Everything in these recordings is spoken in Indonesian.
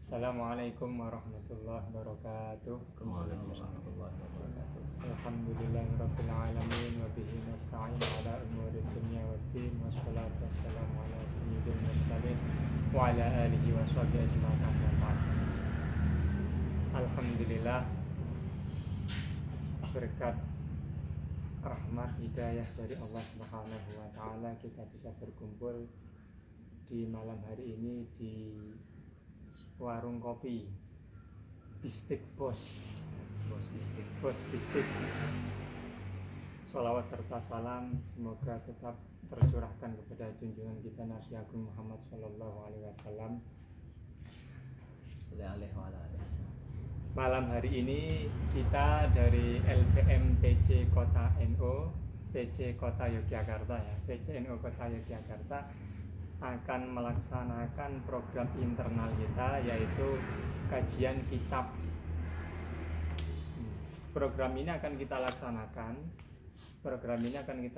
Assalamualaikum warahmatullahi wabarakatuh. Waalaikumsalam warahmatullahi wabarakatuh. Alhamdulillahirabbil alamin wa bihi nasta'in ala umuri dunya waddin wassalatu wassalamu ala sayyidil mursalin wa ala alihi wa sahbihi ajma'in amma ba'd. Alhamdulillah, berkat rahmat hidayah dari Allah Subhanahu wa taala kita bisa berkumpul di malam hari ini di warung kopi Bistik Bos Bistik. Sholawat serta salam semoga tetap tercurahkan kepada junjungan kita Nabi Agung Muhammad Sallallahu Alaihi Wasallam. Malam hari ini kita dari LPM PC Kota NU, PC Kota Yogyakarta ya, PCNU Kota Yogyakarta akan melaksanakan program internal kita, yaitu kajian kitab. Program ini akan kita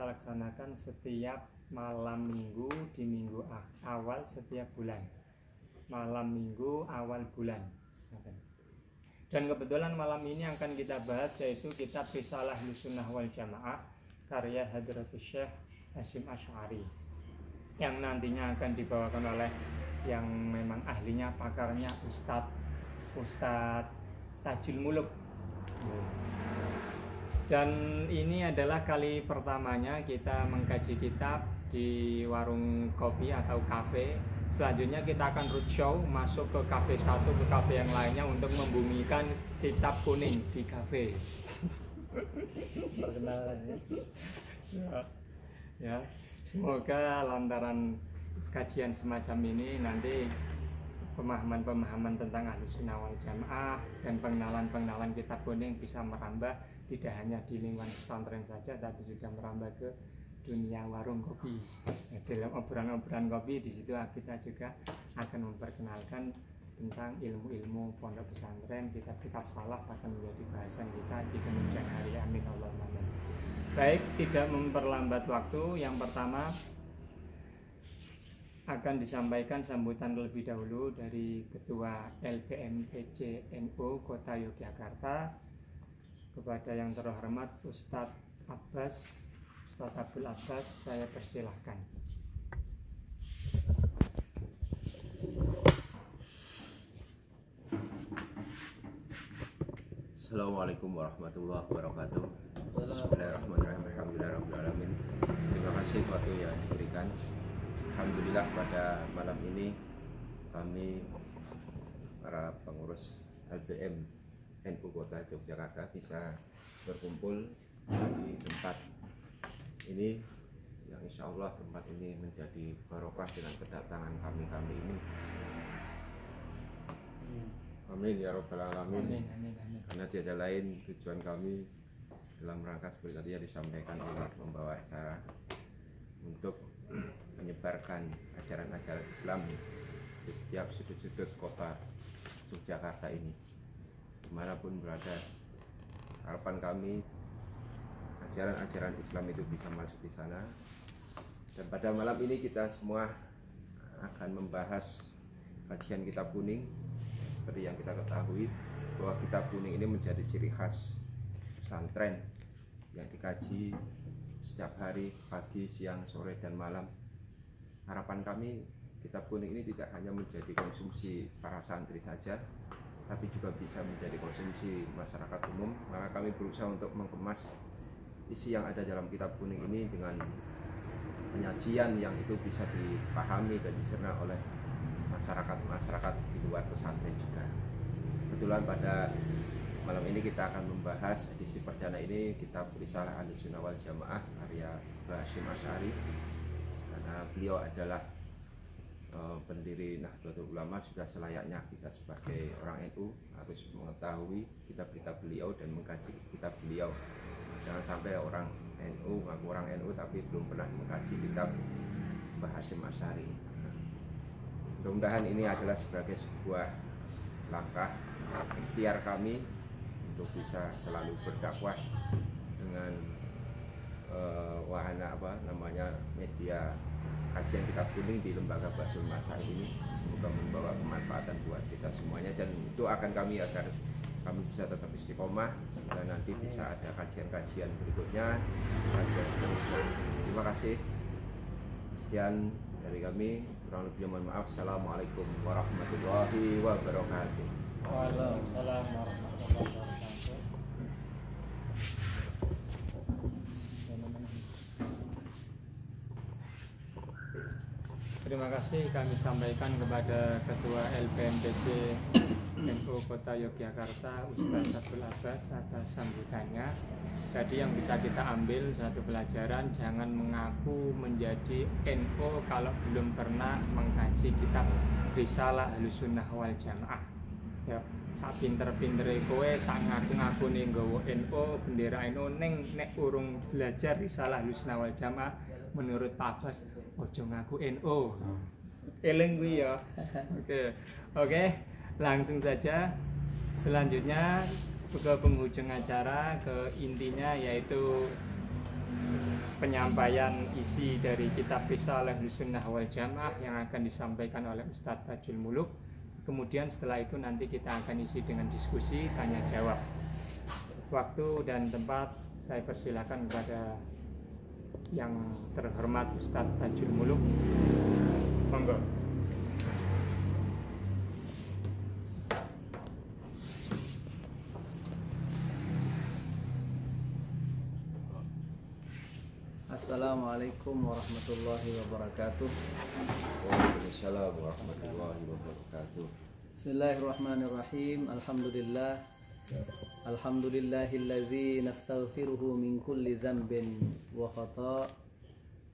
laksanakan setiap malam minggu di minggu awal setiap bulan, malam minggu awal bulan. Dan kebetulan malam ini akan kita bahas yaitu kitab Risalah Ahlussunnah wal Jamaah karya Hadratus Syekh Hasyim Asy'ari, yang nantinya akan dibawakan oleh yang memang ahlinya, pakarnya, Ustadz Tajul Muluk. Dan ini adalah kali pertamanya kita mengkaji kitab di warung kopi atau kafe. Selanjutnya kita akan roadshow masuk ke kafe satu ke kafe yang lainnya untuk membumikan kitab kuning di kafe. Perkenalan ya. Semoga lantaran kajian semacam ini nanti pemahaman-pemahaman tentang Ahlussunnah wal Jamaah dan pengenalan kitab kuning bisa merambah tidak hanya di lingkungan pesantren saja, tapi sudah merambah ke dunia warung kopi. Dalam obrolan kopi di situ kita juga akan memperkenalkan tentang ilmu-ilmu pondok pesantren, kitab-kitab salaf akan menjadi bahasan kita di kemudian hari. Amin Allahumma amin. Baik, tidak memperlambat waktu, yang pertama akan disampaikan sambutan terlebih dahulu dari Ketua LPM PCNU Kota Yogyakarta kepada yang terhormat Ustadz Abdul Abbas, saya persilahkan. Assalamualaikum warahmatullahi wabarakatuh. Bismillahirrahmanirrahim. Alhamdulillahirrahmanirrahim. Terima kasih waktu yang diberikan. Alhamdulillah pada malam ini kami para pengurus LPM NU Kota Yogyakarta bisa berkumpul di tempat ini yang insya Allah tempat ini menjadi barokah dengan kedatangan kami ini. Amin ya Rabbal Alamin. Amin. Karena tiada lain tujuan kami dalam rangka seperti tadi yang disampaikan oleh membawa acara untuk menyebarkan ajaran-ajaran Islam di setiap sudut-sudut kota Yogyakarta ini, dimanapun berada. Harapan kami ajaran-ajaran Islam itu bisa masuk di sana. Dan pada malam ini kita semua akan membahas kajian kitab kuning. Seperti yang kita ketahui bahwa kitab kuning ini menjadi ciri khas pesantren yang dikaji setiap hari, pagi, siang, sore, dan malam. Harapan kami kitab kuning ini tidak hanya menjadi konsumsi para santri saja, tapi juga bisa menjadi konsumsi masyarakat umum. Maka kami berusaha untuk mengemas isi yang ada dalam kitab kuning ini dengan penyajian yang itu bisa dipahami dan dicerna oleh masyarakat di luar pesantren juga. Kebetulan pada malam ini kita akan membahas edisi perdana ini kitab Risalah Ahlussunnah wal Jamaah karya Hasyim Asy'ari, karena beliau adalah pendiri Nahdlatul Ulama. Sudah selayaknya kita sebagai orang NU harus mengetahui kitab-kitab beliau dan mengkaji kitab beliau. Jangan sampai orang NU ngaku orang NU tapi belum pernah mengkaji kitab Hasyim Asy'ari. Mudah-mudahan ini adalah sebagai sebuah langkah ikhtiar kami untuk bisa selalu berdakwah dengan wahana media kajian kitab kuning di lembaga Basul Masail ini. Semoga membawa kemanfaatan kebermanfaatan buat kita semuanya, dan doakan kami agar kami bisa tetap istiqomah sehingga nanti bisa ada kajian-kajian berikutnya, kajian seterusnya. Terima kasih. Sekian dari kami, kurang lebihnya mohon maaf. Assalamualaikum warahmatullahi wabarakatuh. Waalaikumsalam warahmatullahi wabarakatuh. Terima kasih kami sampaikan kepada Ketua LPMPC NU Kota Yogyakarta, Ustaz Abdul Abbas, atas sambutannya. Tadi yang bisa kita ambil satu pelajaran, jangan mengaku menjadi NU kalau belum pernah mengkaji kitab Risalah Ahlussunnah wal Jamaah. Ya, sak pinter-pintere kowe sak ngaku-ngaku ning nggawa NU, bendera NU, ning nek urung belajar Risalah Ahlussunnah wal Jamaah, menurut Pak Abbas ojo ngaku NU. Eling kuwi ya. Oke, langsung saja. Selanjutnya ke penghujung acara, ke intinya, yaitu penyampaian isi dari kitab Risalah Ahlussunnah wal Jamaah yang akan disampaikan oleh Ustadz Tajul Muluk. Kemudian setelah itu nanti kita akan isi dengan diskusi tanya jawab. Waktu dan tempat saya persilakan kepada yang terhormat Ustadz Tajul Muluk. Monggo. Assalamualaikum warahmatullahi wabarakatuh. Waalaikumsalam warahmatullahi wabarakatuh. Bismillahirrahmanirrahim. Alhamdulillahillazi nastaghfiruhu min kulli dhanbin wa khata'.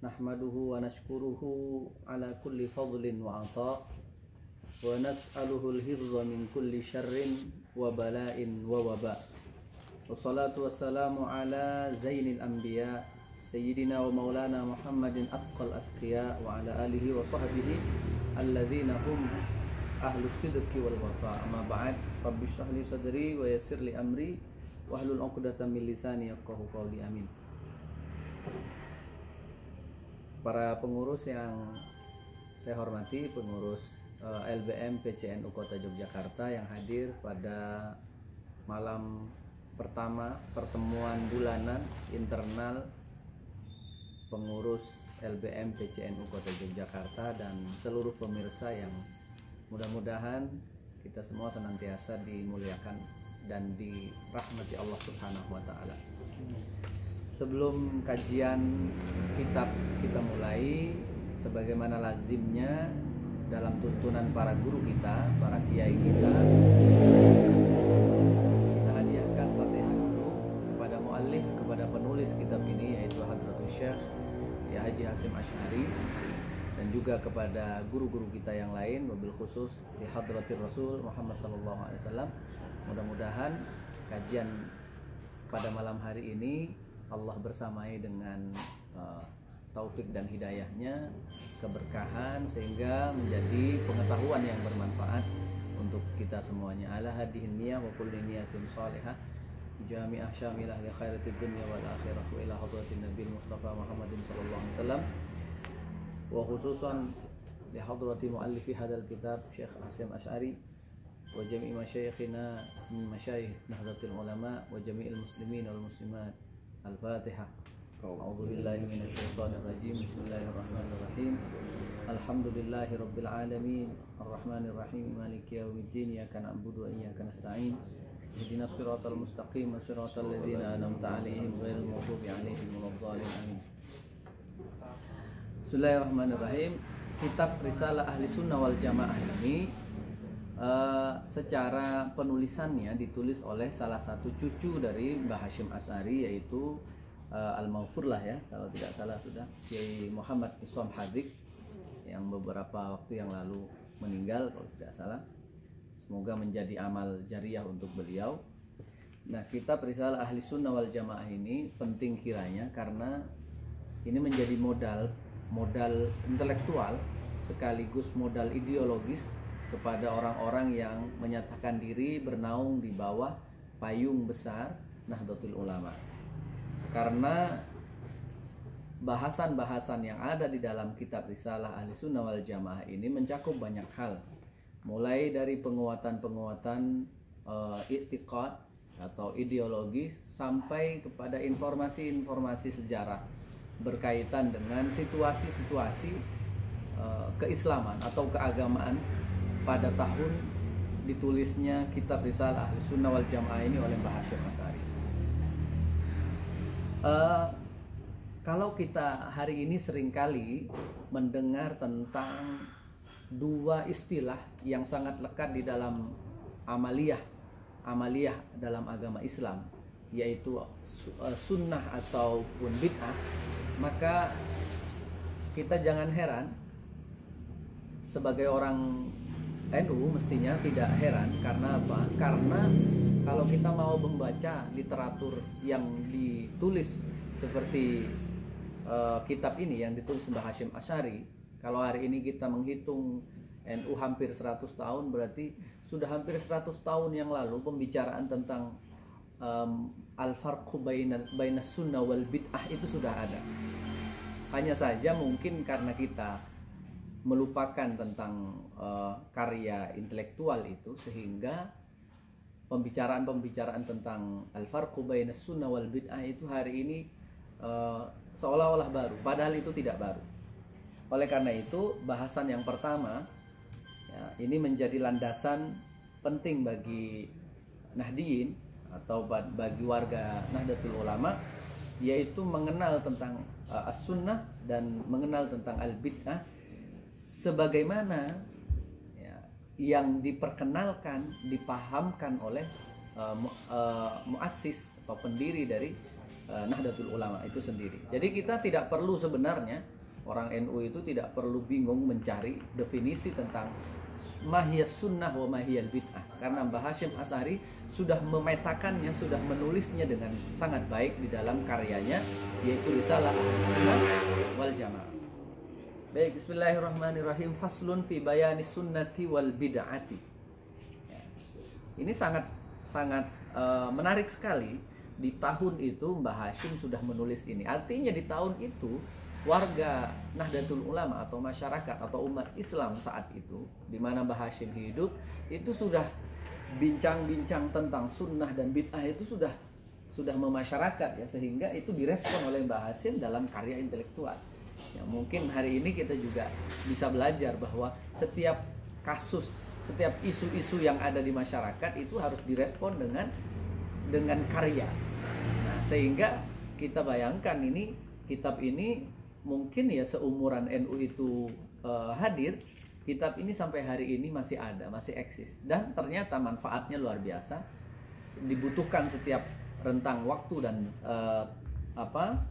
Nahmaduhu wa nashkuruhu ala kulli fadlin wa 'ata'. Wa nas'aluhu al-hifdha min kulli syarrin wa bala'in wa waba'. Wassalatu wassalamu ala zainil anbiya' Sayyidina wa maulana Muhammadin atqal atqiya wa ala alihi wa sahbihi alladzina hum ahlus sidqi wal wafa. Amma ba'd, rabbi shrah li sadri wa yassir li amri wahlul 'uqdatam min lisani yafqahu qawli. Amin. Para pengurus yang saya hormati, pengurus LBM PCNU Kota Yogyakarta yang hadir pada malam pertama pertemuan bulanan internal pengurus LBM PCNU Kota Yogyakarta dan seluruh pemirsa yang mudah-mudahan kita semua senantiasa dimuliakan dan dirahmati Allah Subhanahu wa taala. Sebelum kajian kitab kita mulai, sebagaimana lazimnya dalam tuntunan para guru kita, para kiai kita hadiahkan Fatihah dulu kepada muallif, kepada penulis kitab ini, yaitu Hadratul Syekh Ya Haji Hasyim Asy'ari, dan juga kepada guru-guru kita yang lain, wabil khusus di Hadratir Rasul Muhammad SAW. Mudah-mudahan kajian pada malam hari ini Allah bersamai dengan taufik dan hidayahnya, keberkahan, sehingga menjadi pengetahuan yang bermanfaat untuk kita semuanya. Ala hadihin niyah wa kulli niyatin salihah jami'ah syamilah li khairatid dunya wal akhirah wa ila hadratin nabil mustafa Muhammadin sallallahu alaihi wasallam, wa khususan li hadrati muallifi hadzal kitab Syekh Hasyim Asy'ari wa jami' masyayikhina min masyayikh nahdlatul ulama wa jami'il muslimin wal muslimat. Al-Fatihah. A'udzu billahi minasy syaithanir rajim. Bismillahirrahmanirrahim. Alhamdulillahirabbil alamin, arrahmanir rahim, maliki yaumiddin, iyyaka na'budu wa iyyaka nasta'in. Ihdinas siratal mustaqim, siratal ladzina an'amta 'alaihim ghairil maghdubi 'alaihim waladdallin. Amin. Bismillahirrahmanirrahim. Kitab Risalah Ahlussunnah wal Jamaah ini secara penulisannya ditulis oleh salah satu cucu dari Mbah Hasyim Asy'ari, yaitu Al-Maghfur lah ya, kalau tidak salah sudah, Kiai Muhammad Iswam Hadik, yang beberapa waktu yang lalu meninggal kalau tidak salah. Semoga menjadi amal jariah untuk beliau. Nah, kitab Risalah Ahlussunnah wal Jamaah ini penting kiranya karena ini menjadi modal intelektual sekaligus modal ideologis kepada orang-orang yang menyatakan diri bernaung di bawah payung besar Nahdlatul Ulama. Karena bahasan-bahasan yang ada di dalam kitab Risalah Ahlussunnah wal Jamaah ini mencakup banyak hal, mulai dari penguatan-penguatan i'tiqad atau ideologi sampai kepada informasi-informasi sejarah berkaitan dengan situasi-situasi keislaman atau keagamaan pada tahun ditulisnya kitab Risalah Ahlus Sunnah wal Jamaah ini oleh Mbah Hasyim Asy'ari. Kalau kita hari ini seringkali mendengar tentang dua istilah yang sangat lekat di dalam amaliyah dalam agama Islam, yaitu sunnah ataupun bid'ah, maka kita jangan heran sebagai orang NU mestinya tidak heran. Karena apa? Karena kalau kita mau membaca literatur yang ditulis seperti kitab ini yang ditulis Mbah Hasyim Asy'ari, kalau hari ini kita menghitung NU hampir 100 tahun, berarti sudah hampir 100 tahun yang lalu pembicaraan tentang al-farqu bainas sunnah wal bid'ah itu sudah ada. Hanya saja mungkin karena kita melupakan tentang karya intelektual itu, sehingga pembicaraan-pembicaraan tentang al-farqu bainas sunnah wal bid'ah itu hari ini seolah-olah baru, padahal itu tidak baru. Oleh karena itu, bahasan yang pertama ya, ini menjadi landasan penting bagi Nahdiyin atau bagi warga Nahdlatul Ulama, yaitu mengenal tentang as-sunnah dan mengenal tentang al-bid'ah sebagaimana ya, yang diperkenalkan, dipahamkan oleh muassis atau pendiri dari Nahdlatul Ulama itu sendiri. Jadi kita tidak perlu, sebenarnya orang NU itu tidak perlu bingung mencari definisi tentang mahiyas sunnah wa mahiyal bid'ah, karena Mbah Hasyim Asy'ari sudah memetakannya, sudah menulisnya dengan sangat baik di dalam karyanya, yaitu Risalah Ahlus Sunnah wal Jamaah. Baik, bismillahirrahmanirrahim. Faslun fi bayani sunnati wal bid'ati. Ya. Ini sangat menarik sekali. Di tahun itu Mbah Hasyim sudah menulis ini. Artinya di tahun itu warga Nahdlatul Ulama atau masyarakat atau umat Islam saat itu, di mana Mbah Hasyim hidup, itu sudah bincang-bincang tentang sunnah dan bid'ah itu sudah memasyarakat ya, sehingga itu direspon oleh Mbah Hasyim dalam karya intelektual. Ya, mungkin hari ini kita juga bisa belajar bahwa setiap kasus, setiap isu-isu yang ada di masyarakat itu harus direspon dengan karya. Nah, sehingga kita bayangkan ini kitab ini mungkin ya seumuran NU itu hadir, kitab ini sampai hari ini masih ada, masih eksis, dan ternyata manfaatnya luar biasa, dibutuhkan setiap rentang waktu dan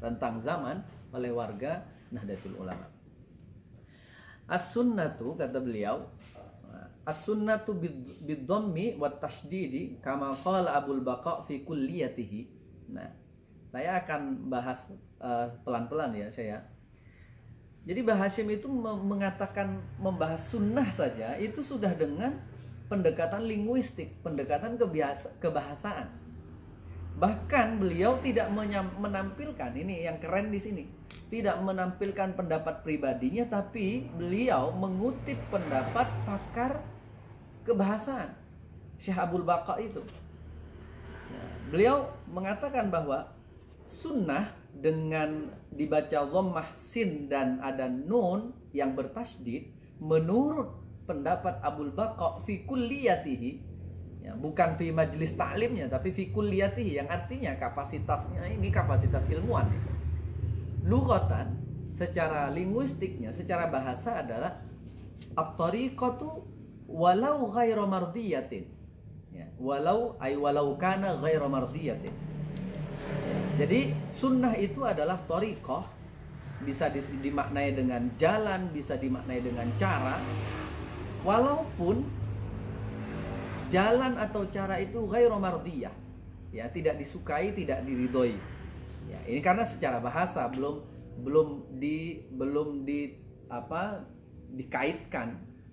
rentang zaman oleh warga Nahdlatul Ulama. As-sunnatu, kata beliau, as-sunnatu bid-dhammi wat tasydidi kama qala Abul Baqa fi kulliyatihi. Nah, saya akan bahas pelan-pelan ya saya. Jadi Mbah Hasyim itu mengatakan membahas sunnah saja itu sudah dengan pendekatan linguistik, pendekatan kebahasaan. Bahkan beliau tidak menampilkan, ini yang keren di sini, tidak menampilkan pendapat pribadinya, tapi beliau mengutip pendapat pakar kebahasaan Syekh Abul Baqa itu. Nah, beliau mengatakan bahwa sunnah dengan dibaca dhammah sin dan ada nun yang bertasydid, menurut pendapat Abul Baqa fi kulliyatihi, ya, bukan fi majlis ta'limnya tapi fi kulliyatihi, yang artinya kapasitasnya ini kapasitas ilmuwan. Lughatan, secara linguistiknya, secara bahasa adalah at-tariqatu walau ghairu mardiyatin. Ya, walau kana ghairu mardiyatin. Jadi sunnah itu adalah thariqah, bisa dimaknai dengan jalan, bisa dimaknai dengan cara, walaupun jalan atau cara itu ghairu mardiyah, ya, tidak disukai, tidak diridhoi. Ya, ini karena secara bahasa dikaitkan,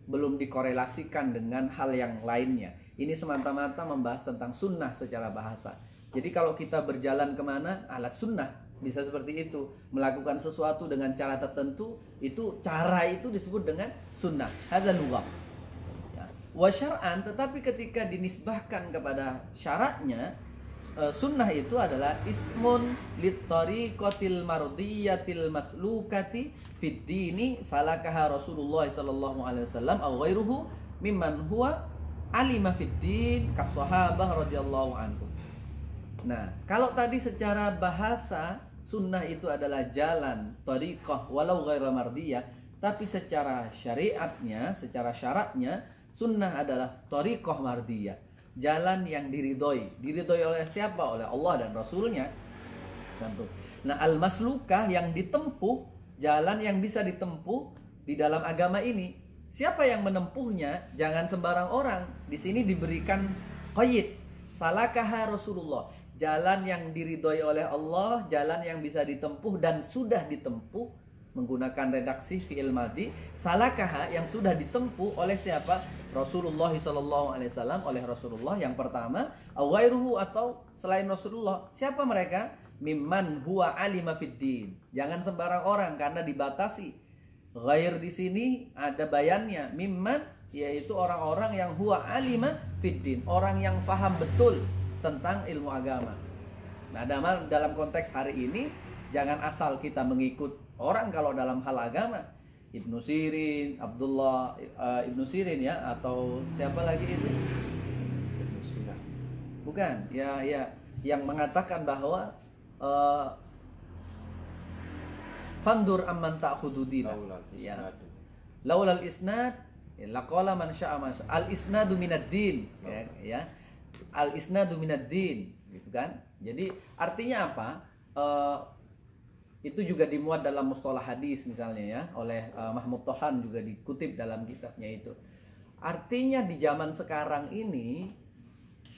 belum dikorelasikan dengan hal yang lainnya. Ini semata-mata membahas tentang sunnah secara bahasa. Jadi kalau kita berjalan kemana, ala sunnah, bisa seperti itu. Melakukan sesuatu dengan cara tertentu, itu cara itu disebut dengan sunnah. Hadza lughah. Ya. Wa syar'an, tetapi ketika dinisbahkan kepada syaratnya, sunnah itu adalah ismun littariqatil mardiyatil maslukati fid dini salakaha Rasulullah sallallahu alaihi wasallam aw ghairuhu mimman huwa alima fid din kas-sahabah radhiyallahu anhum. Nah, kalau tadi secara bahasa sunnah itu adalah jalan tariqah walau ghairu mardiyah, tapi secara syariatnya, secara syaratnya sunnah adalah tariqah mardiyah, jalan yang diridhoi oleh siapa? Oleh Allah dan Rasulnya. Tentu. Nah, al-maslukah yang ditempuh, jalan yang bisa ditempuh di dalam agama ini. Siapa yang menempuhnya? Jangan sembarang orang. Di sini diberikan qaid, salakaha Rasulullah, jalan yang diridhoi oleh Allah, jalan yang bisa ditempuh dan sudah ditempuh, menggunakan redaksi fi'il madhi, salakaha yang sudah ditempuh oleh siapa? Rasulullah sallallahu alaihi wasallam, oleh Rasulullah yang pertama, awairuhu atau selain Rasulullah. Siapa mereka? Mimman huwa alima fid din. Jangan sembarang orang karena dibatasi. Ghair di sini ada bayannya, mimman yaitu orang-orang yang huwa alima fid din, orang yang paham betul tentang ilmu agama. Nah, dalam konteks hari ini jangan asal kita mengikut orang kalau dalam hal agama. Ibnu Sirin, Abdullah Ibnu Sirin ya, atau siapa lagi itu? Bukan, ya yang mengatakan bahwa fandur amman ta'khudhu dinak. Ya. Laulal isnad laqala man syaa al isnadu minad din, ya. Al isnadu minad din, gitu kan? Jadi artinya apa? Itu juga dimuat dalam mustalah hadis misalnya ya, oleh Mahmud Tohan juga dikutip dalam kitabnya itu. Artinya di zaman sekarang ini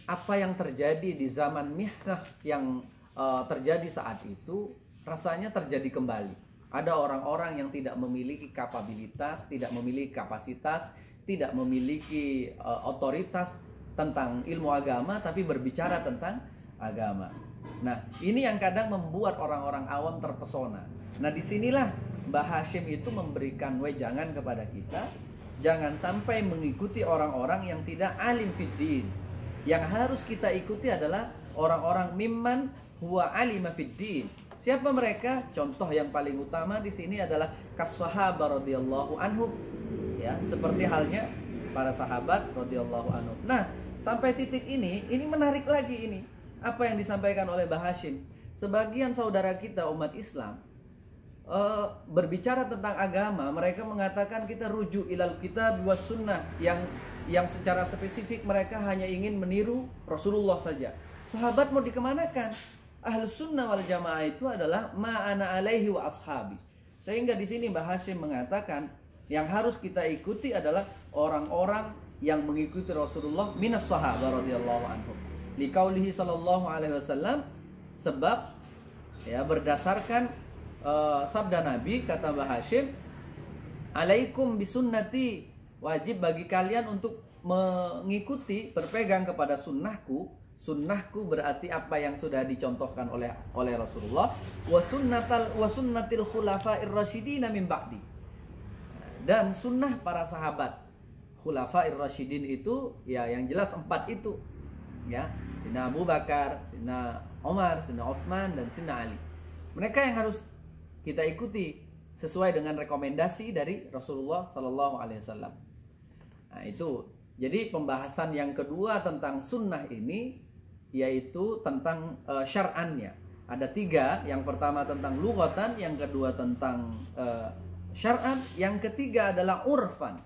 apa yang terjadi di zaman mihnah yang terjadi saat itu rasanya terjadi kembali. Ada orang-orang yang tidak memiliki kapabilitas, tidak memiliki kapasitas, tidak memiliki otoritas tentang ilmu agama, tapi berbicara tentang agama. Nah, ini yang kadang membuat orang-orang awam terpesona. Nah, disinilah Mbah Hashim itu memberikan wejangan kepada kita, jangan sampai mengikuti orang-orang yang tidak alim fiddin. Yang harus kita ikuti adalah orang-orang mimman huwa alima fiddin. Siapa mereka? Contoh yang paling utama di sini adalah kas-sahabah radhiyallahu anhum. Ya, seperti halnya para sahabat radhiyallahu anhum. Nah, sampai titik ini menarik lagi ini. Apa yang disampaikan oleh Mbah Hashim? Sebagian saudara kita umat Islam berbicara tentang agama, mereka mengatakan kita rujuk ilal kitab was sunnah, yang secara spesifik mereka hanya ingin meniru Rasulullah saja. Sahabat mau dikemanakan? Ahlus sunnah wal jamaah itu adalah ma'ana alaihi wa ashabi. Sehingga di sini Mbah Hashim mengatakan yang harus kita ikuti adalah orang-orang yang mengikuti Rasulullah minas sahabah radhiyallahu anhum. Liqaulihi sallallahu alaihi wasallam, sebab ya berdasarkan sabda Nabi, kata Mbah Hashim, alaikum bisunnati, wajib bagi kalian untuk mengikuti, berpegang kepada sunnahku. Sunnahku berarti apa yang sudah dicontohkan oleh Rasulullah, wa sunnatil khulafa'ir rasyidin min ba'di, dan sunnah para sahabat khulafa'ir rasyidin itu ya yang jelas 4 itu ya, Sayyidina Abu Bakar, Sayyidina Umar, Sayyidina Utsman, dan Sayyidina Ali. Mereka yang harus kita ikuti sesuai dengan rekomendasi dari Rasulullah Sallallahu Alaihi Wasallam. Nah, itu jadi pembahasan yang kedua tentang sunnah ini yaitu tentang syar'annya. Ada 3, yang pertama tentang lughatan, yang kedua tentang syar'an, yang ketiga adalah urfan.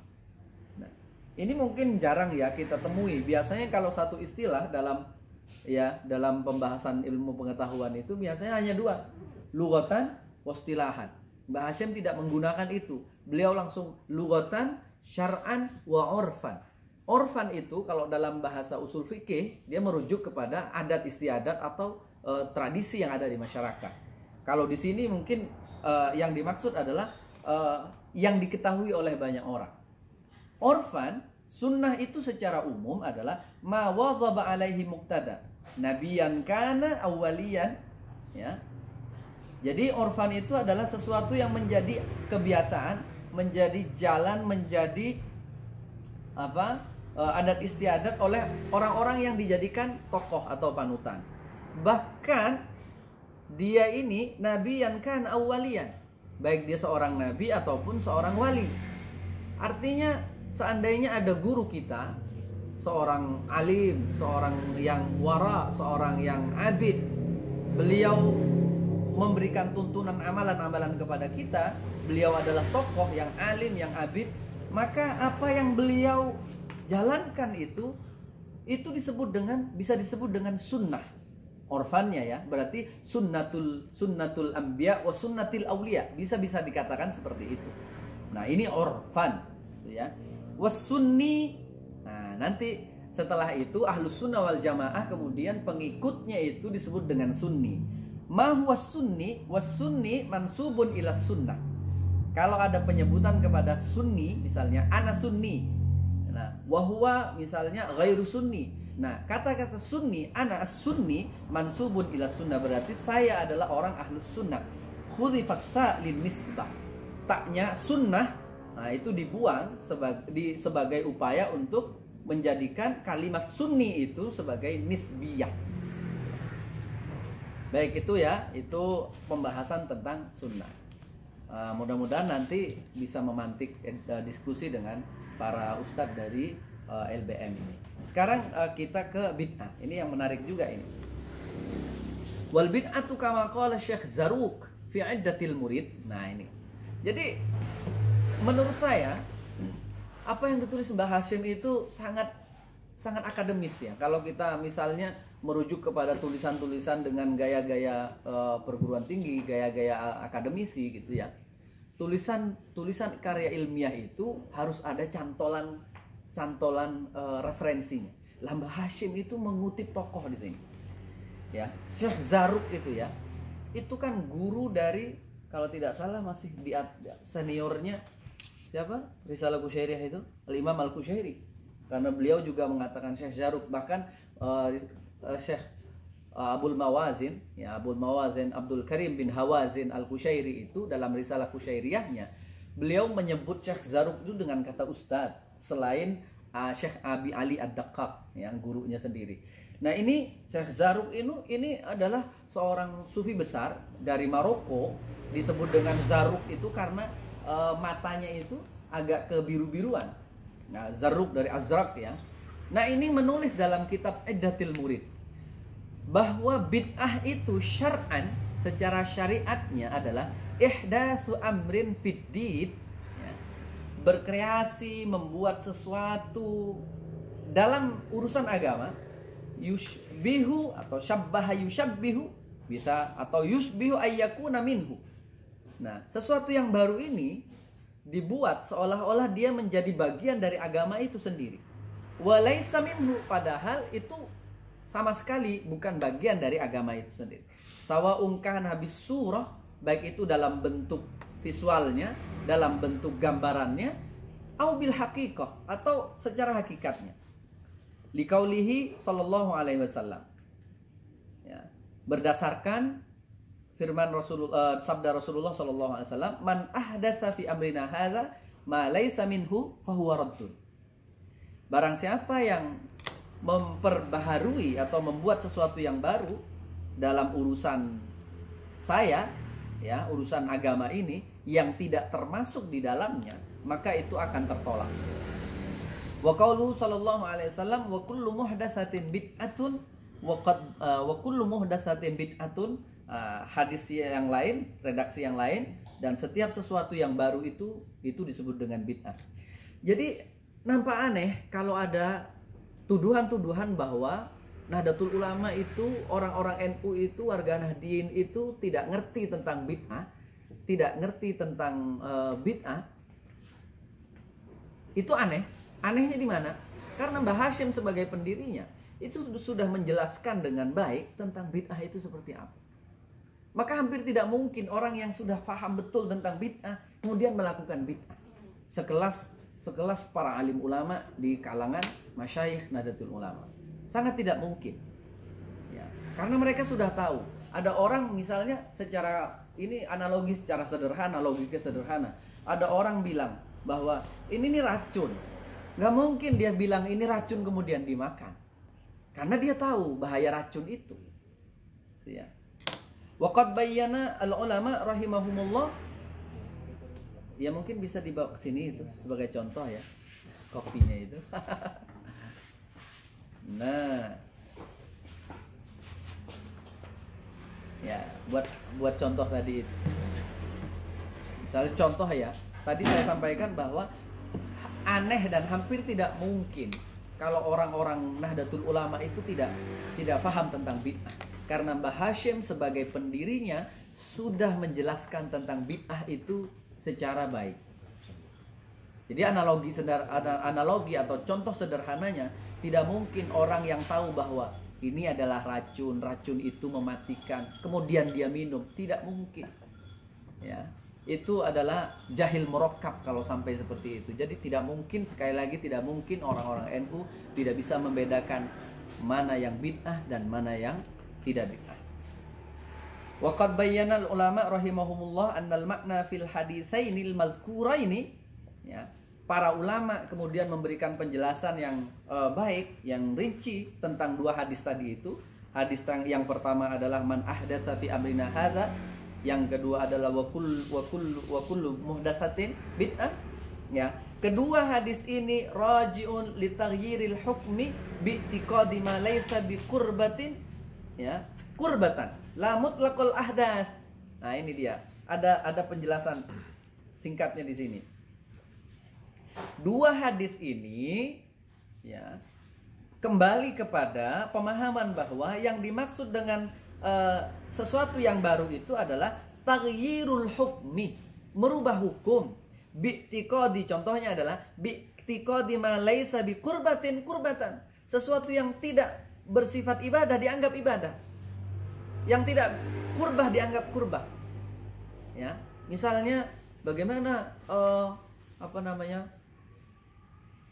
Nah, ini mungkin jarang ya kita temui. Biasanya kalau satu istilah dalam pembahasan ilmu pengetahuan itu biasanya hanya 2, lughatan wastilahan. Mbah Hashim tidak menggunakan itu. Beliau langsung lughatan, syar'an, wa urfan. Orfan itu kalau dalam bahasa usul fikih dia merujuk kepada adat istiadat atau tradisi yang ada di masyarakat. Kalau di sini mungkin yang dimaksud adalah yang diketahui oleh banyak orang. Orfan, sunnah itu secara umum adalah ma wadhaba alaihi muqtada, nabiyan kana awwaliyan, ya. Jadi orfan itu adalah sesuatu yang menjadi kebiasaan, menjadi jalan, menjadi adat istiadat oleh orang-orang yang dijadikan tokoh atau panutan. Bahkan dia ini nabiyan kan awwaliyan, baik dia seorang nabi ataupun seorang wali. Artinya seandainya ada guru kita, seorang alim, seorang yang wara, seorang yang abid, beliau memberikan tuntunan amalan-amalan kepada kita, beliau adalah tokoh yang alim, yang abid, maka apa yang beliau jalankan itu bisa disebut dengan sunnah. Orfannya ya, berarti sunnatul anbiya wa sunnatil auliya, bisa dikatakan seperti itu. Nah, ini orfan ya. Wasunni. Nah, nanti setelah itu ahlus sunnah wal jamaah, kemudian pengikutnya itu disebut dengan sunni. Ma huwa sunni? Was-sunni mansubun ila sunnah. Kalau ada penyebutan kepada sunni, misalnya ana sunni. Nah, wa huwa misalnya ghairu sunni. Nah, kata-kata sunni, ana as-sunni mansubun ila sunnah, berarti saya adalah orang ahlus sunnah. Khudhifat ta lin nisbah. Taknya sunnah, nah itu dibuang sebagai upaya untuk menjadikan kalimat sunni itu sebagai nisbiyah. Baik, itu ya, itu pembahasan tentang sunnah. Mudah-mudahan nanti bisa memantik diskusi dengan para ustadz dari LBM ini. Sekarang kita ke bid'ah. Ini yang menarik juga ini. Wal bid'atu kama qala Syekh Zarruq fi 'iddatil murid. Nah, ini. Jadi menurut saya apa yang ditulis Mbah Hashim itu sangat akademis ya. Kalau kita misalnya merujuk kepada tulisan-tulisan dengan gaya-gaya perguruan tinggi, gaya-gaya akademisi gitu ya. Tulisan karya ilmiah itu harus ada cantolan referensinya. Mbah Hashim itu mengutip tokoh di sini. Ya, Syekh Zarruq itu ya. Itu kan guru dari, kalau tidak salah masih di seniornya siapa? Risalah Kusyairiyah itu, Al-Imam Al-Kusyairi. Karena beliau juga mengatakan Syekh Zarruq, bahkan Syekh Abul Mawazin, ya, Abul Mawazin Abdul Karim bin Hawazin Al-Kusyairi itu dalam risalah Kusyairiyahnya, beliau menyebut Syekh Zarruq itu dengan kata ustadz, selain Syekh Abi Ali Ad-Daqqaq yang gurunya sendiri. Nah, ini Syekh Zarruq ini adalah seorang sufi besar dari Maroko, disebut dengan Zarruq itu karena matanya itu agak kebiru-biruan. Nah, Zarruq dari Azraq ya. Nah, ini menulis dalam kitab Iddatil Murid bahwa bid'ah itu syar'an, secara syariatnya adalah ihdatsu amrin fid din, ya, berkreasi, membuat sesuatu dalam urusan agama, yushbihu atau syabbaha yusyabbihu, bisa, atau yushbihu ayyakuna minhu. Nah, sesuatu yang baru ini dibuat seolah-olah dia menjadi bagian dari agama itu sendiri. Walaysa minhu, padahal itu sama sekali bukan bagian dari agama itu sendiri. Sawa'un kana habis surah, baik itu dalam bentuk visualnya, dalam bentuk gambarannya, au bil haqiqah, atau secara hakikatnya. Liqaulihi sallallahu alaihi wasallam. Ya, berdasarkan firman Rasulullah, sabda Rasulullah sallallahu alaihi wasallam, man ahdatsa fi amrina hadza ma laysa minhu fahuwa raddun. Barang siapa yang memperbaharui atau membuat sesuatu yang baru dalam urusan saya, ya, urusan agama ini, yang tidak termasuk di dalamnya, maka itu akan tertolak. Wa qaulu sallallahu alaihi wasallam, wa kullu muhdatsatin bid'atun wa kullu muhdatsatin bid'atun. Hadis yang lain, redaksi yang lain, dan setiap sesuatu yang baru itu disebut dengan bid'ah. Jadi nampak aneh kalau ada tuduhan-tuduhan bahwa Nahdlatul Ulama itu, orang-orang NU itu, warga Nahdien itu tidak ngerti tentang bid'ah, tidak ngerti tentang bid'ah. Itu aneh. Anehnya di mana? Karena Mbah Hashim sebagai pendirinya itu sudah menjelaskan dengan baik tentang bid'ah itu seperti apa. Maka hampir tidak mungkin orang yang sudah paham betul tentang bid'ah kemudian melakukan bid'ah. Sekelas para alim ulama di kalangan masyayikh Nahdlatul Ulama. Sangat tidak mungkin. Ya, karena mereka sudah tahu. Ada orang misalnya secara ini analogi secara sederhana, logika sederhana. Ada orang bilang bahwa ini nih racun. Nggak mungkin dia bilang ini racun kemudian dimakan. Karena dia tahu bahaya racun itu. Ya. Waqad bayyana al-ulama rahimahumullah. Ya mungkin bisa dibawa ke sini itu sebagai contoh ya. Kopinya itu. Nah. Ya, buat contoh tadi itu. Misalnya contoh ya, tadi saya sampaikan bahwa aneh dan hampir tidak mungkin kalau orang-orang Nahdlatul Ulama itu tidak paham tentang bid'ah. Karena Mbah Hashim sebagai pendirinya sudah menjelaskan tentang bid'ah itu secara baik. Jadi analogi atau contoh sederhananya, tidak mungkin orang yang tahu bahwa ini adalah racun itu mematikan, kemudian dia minum, tidak mungkin. Ya, itu adalah jahil murakkab kalau sampai seperti itu. Jadi tidak mungkin, sekali lagi tidak mungkin orang-orang NU tidak bisa membedakan mana yang bid'ah dan mana yang tidak bid'ah. Wa qad bayyana ulama rahimahumullah annal makna fil haditsainil mazkuraini, ya. Para ulama kemudian memberikan penjelasan yang baik, yang rinci tentang dua hadis tadi itu. Hadis yang pertama adalah man ahdatsa fi amrina hadza, yang kedua adalah wa kullu muhdatsatin bid'ah. Ya. Kedua hadis ini raji'un li taghyiril hukmi bi i'tiqadi ma laysa bi qurbatin, ya. Qurbatan la mutlaqul ahdats. Nah, ini dia. Ada penjelasan singkatnya di sini. Dua hadis ini ya kembali kepada pemahaman bahwa yang dimaksud dengan sesuatu yang baru itu adalah taghyirul hukmi, merubah hukum. Bi'tiqadi, contohnya adalah bi'tiqadi ma laisa bi qurbatin qurbatan. Sesuatu yang tidak bersifat ibadah dianggap ibadah. Yang tidak kurbah dianggap kurbah. Ya, misalnya bagaimana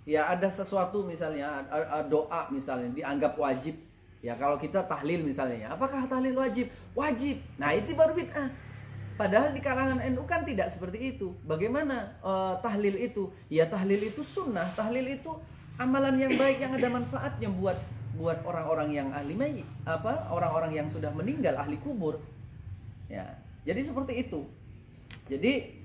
ya ada sesuatu misalnya doa misalnya dianggap wajib. Ya kalau kita tahlil misalnya, apakah tahlil wajib? Wajib. Nah, itu baru bid'ah. Padahal di kalangan NU kan tidak seperti itu. Bagaimana tahlil itu? Ya tahlil itu sunnah, tahlil itu amalan yang baik yang ada manfaatnya buat orang-orang yang ahli mayit, orang-orang yang sudah meninggal, ahli kubur. Ya. Jadi seperti itu. Jadi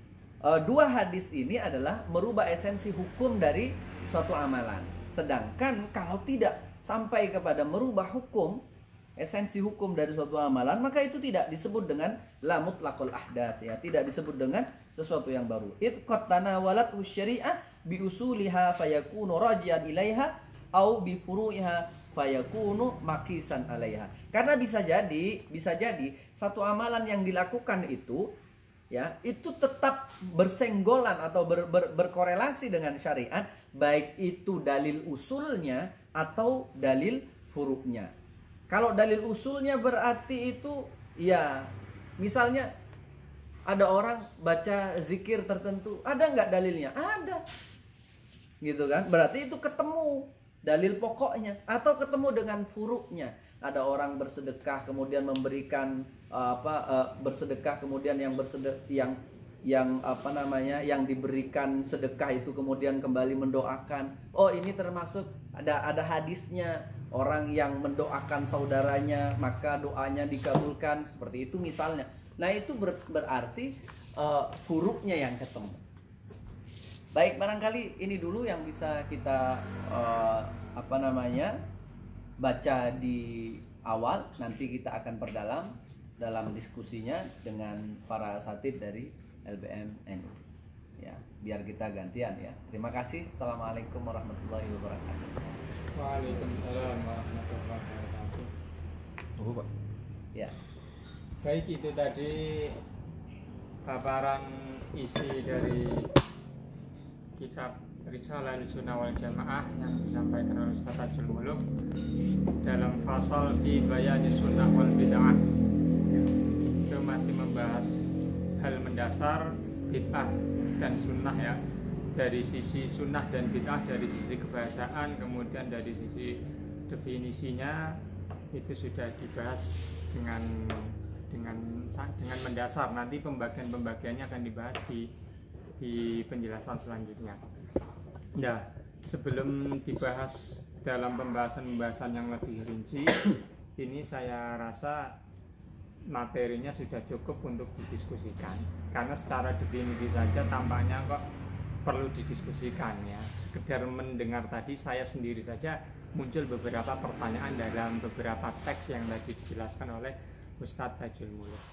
dua hadis ini adalah merubah esensi hukum dari suatu amalan. Sedangkan kalau tidak sampai kepada merubah hukum, esensi hukum dari suatu amalan, maka itu tidak disebut dengan la mutlaqul ahdath, ya, tidak disebut dengan sesuatu yang baru. Qad tanawalat syari'ah bi usuliha fayakunu raji'an ilaiha au bi furu'iha fayakunu maqisan alaiha. Karena bisa jadi satu amalan yang dilakukan itu, ya, itu tetap bersenggolan atau berkorelasi dengan syariat, baik itu dalil usulnya atau dalil furu'nya. Kalau dalil usulnya berarti itu, ya, misalnya ada orang baca zikir tertentu, ada nggak dalilnya? Ada, gitu kan? Berarti itu ketemu dalil pokoknya atau ketemu dengan furu'nya. Ada orang bersedekah kemudian memberikan bersedekah kemudian yang diberikan sedekah itu kemudian kembali mendoakan. Oh, ini termasuk ada hadisnya, orang yang mendoakan saudaranya maka doanya dikabulkan, seperti itu misalnya. Nah, itu berarti furuknya yang ketemu. Baik, barangkali ini dulu yang bisa kita baca di awal. Nanti kita akan perdalam dalam diskusinya dengan para asatidz dari LBM NU. Ya, biar kita gantian ya. Terima kasih. Assalamualaikum warahmatullahi wabarakatuh. Waalaikumsalam warahmatullahi wabarakatuh. Pak. Ya. Baik, itu tadi paparan isi dari kitab Risalah Ahlussunnah wal Jamaah yang disampaikan oleh Ustaz Tajul Muluk dalam fasal fi bayani sunnah wal bid'ah. Itu masih membahas hal mendasar bid'ah dan sunnah, ya, dari sisi sunnah dan bid'ah, dari sisi kebahasaan, kemudian dari sisi definisinya itu sudah dibahas dengan mendasar. Nanti pembagian-pembagiannya akan dibahas di penjelasan selanjutnya. Nah, sebelum dibahas dalam pembahasan yang lebih rinci, ini saya rasa materinya sudah cukup untuk didiskusikan. Karena secara definisi saja tampaknya kok perlu didiskusikan ya. Sekedar mendengar tadi saya sendiri saja muncul beberapa pertanyaan dalam beberapa teks yang tadi dijelaskan oleh Ustadz Bajul Muluk.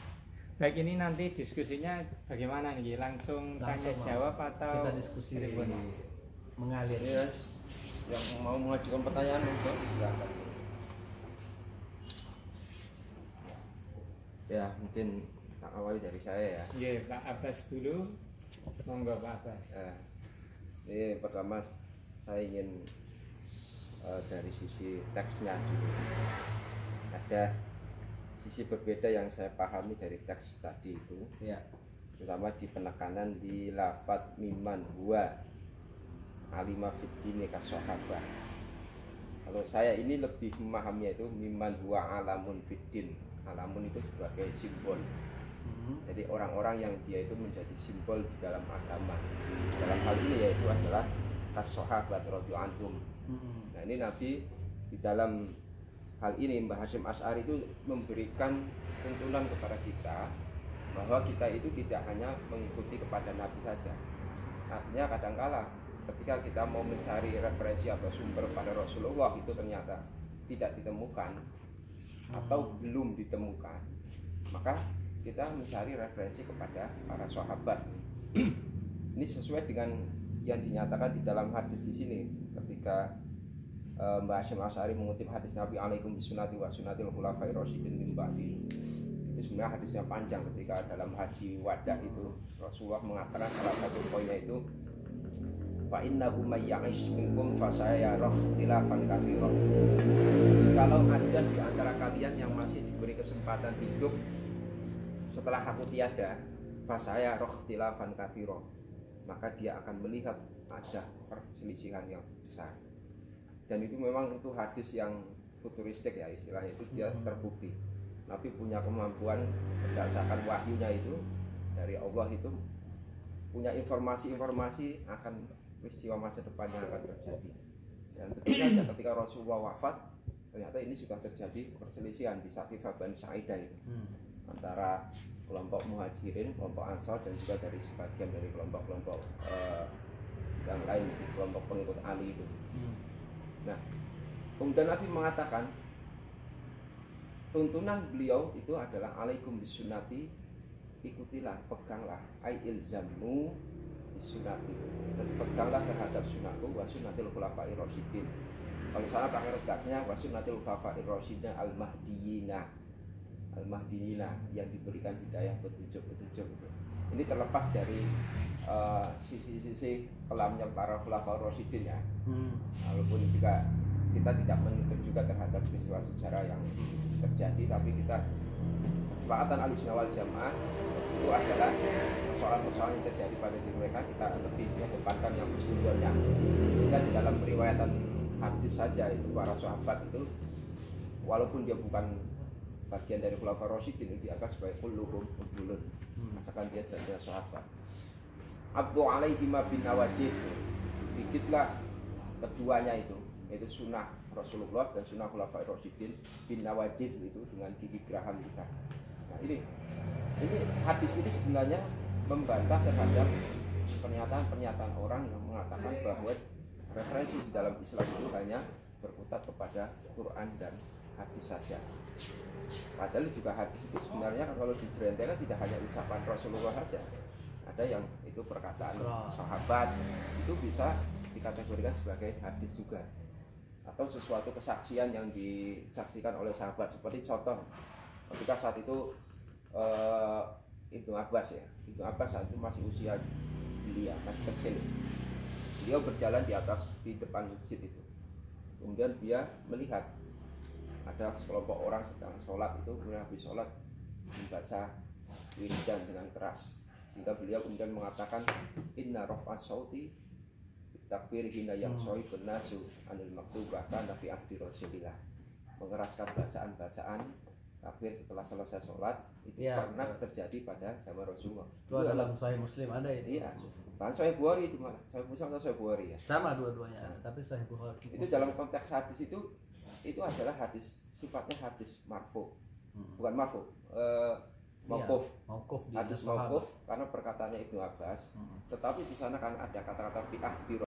Baik, ini nanti diskusinya bagaimana nih? Langsung tanya jawab atau kita diskusi tribun? mengalir? Ya, yang mau mengajukan pertanyaan monggo silakan. Ya, mungkin tak awali dari saya ya. Iya, Pak Abbas dulu. Monggo Pak Abbas. Ini pertama saya ingin dari sisi teksnya dulu. Ada sisi berbeda yang saya pahami dari teks tadi itu, Ya. terutama di penekanan di lafadz mimman huwa alima fiddini kasohabah. Kalau saya ini lebih memahaminya itu mimman huwa alamun fiddin. Alamun itu sebagai simbol. Jadi orang-orang yang dia itu menjadi simbol di dalam agama. Dalam hal ini yaitu adalah as-sahabat radhiyallahu anhum. Nah, ini Nabi di dalam hal ini Mbah Hasyim Asy'ari itu memberikan tuntunan kepada kita bahwa kita itu tidak hanya mengikuti kepada Nabi saja. Artinya kadangkala ketika kita mau mencari referensi atau sumber pada Rasulullah itu ternyata tidak ditemukan atau belum ditemukan, maka kita mencari referensi kepada para sahabat. Ini sesuai dengan yang dinyatakan di dalam hadis di sini ketika Mbah Hasyim Asy'ari mengutip hadis Nabi alaikum bisunnati wa sunnatil khulafair rasyidin min ba'di. Itu sebenarnya hadisnya panjang ketika dalam haji wada itu Rasulullah mengatakan salah satu poinnya itu fa innahu may ya'ish minkum fa sayara ikhtilafan katsiran. Jikalau ada di antara kalian yang masih diberi kesempatan hidup setelah aku tiada, fa sayara ikhtilafan katsiran, maka dia akan melihat ada perselisihan yang besar. Dan itu memang itu hadis yang futuristik ya istilahnya, itu dia terbukti. Nabi punya kemampuan berdasarkan wahyunya itu dari Allah itu punya informasi-informasi akan peristiwa masa depan yang akan terjadi. Dan ketika Rasulullah wafat, ternyata ini sudah terjadi perselisihan di Saqifah Bani Sa'idah itu antara kelompok Muhajirin, kelompok Ansar, dan juga dari sebagian dari kelompok-kelompok yang lain, kelompok pengikut Ali itu. Nah, kemudian Nabi mengatakan tuntunan beliau itu adalah alaikum bisunnati, ikutilah, peganglah, ai ilzamu bisunnati, dan peganglah terhadap sunnahku wa sunnatil khulafair rasyidin. Kalau salah pakai redaksinya wa sunnatil khulafair rasyidin al-mahdiyina, yang diberikan hidayah petunjuk-petunjuk itu. Ini terlepas dari sisi-sisi kelamnya para khulafaur rasyidin ya. Walaupun juga kita tidak menuntut juga terhadap peristiwa sejarah yang terjadi, tapi kita kesepakatan Ahlussunnah wal Jamaah itu adalah persoalan-persoalan yang terjadi pada diri mereka kita lebih mengedepankan yang bersumbernya. Jika di dalam periwayatan hadis saja itu para sahabat itu walaupun dia bukan bagian dari khulafaur rasyidin itu dianggap sebagai kulluhum udulun, masakan dia adalah sahabat. Abdu alaihima bin nawajid, dikitlah keduanya itu, yaitu sunnah Rasulullah dan sunnah khulafair rasyidin bin nawajid itu dengan gigi geraham kita. Nah ini hadis ini sebenarnya membantah terhadap pernyataan-pernyataan orang yang mengatakan bahwa referensi di dalam Islam itu hanya berkutat kepada Quran dan hadis saja. Padahal juga hadis itu sebenarnya kalau dijerentela tidak hanya ucapan Rasulullah saja. Ada yang itu perkataan sahabat, itu bisa dikategorikan sebagai hadis juga, atau sesuatu kesaksian yang disaksikan oleh sahabat. Seperti contoh ketika saat itu Ibnu Abbas saat itu masih usia belia, masih kecil. Beliau berjalan di depan masjid itu, kemudian dia melihat ada sekelompok orang sedang sholat itu, kemudian habis sholat membaca wiridan dengan keras, sehingga beliau kemudian mengatakan inna raf'as sauti takbir hina yang soifun nasu anil maktubah kana fi ahdi Rasulillah, mengeraskan bacaan-bacaan takbir setelah selesai sholat itu Iya, pernah betul. terjadi pada zaman Rasulullah. Itu dalam Sahih Muslim ada itu. Iya, bahkan Sahih Bukhari itu malah Sahih Muslim atau Sahih Bukhari ya. Sama dua-duanya, tapi Sahih Bukhari. Itu dalam konteks hadis itu adalah hadis sifatnya hadis marfu, bukan marfu, mauquf. Mauquf di Hadis sahabat. mauquf karena perkataannya Ibnu Abbas, tetapi di sana kan ada kata-kata fi'ah di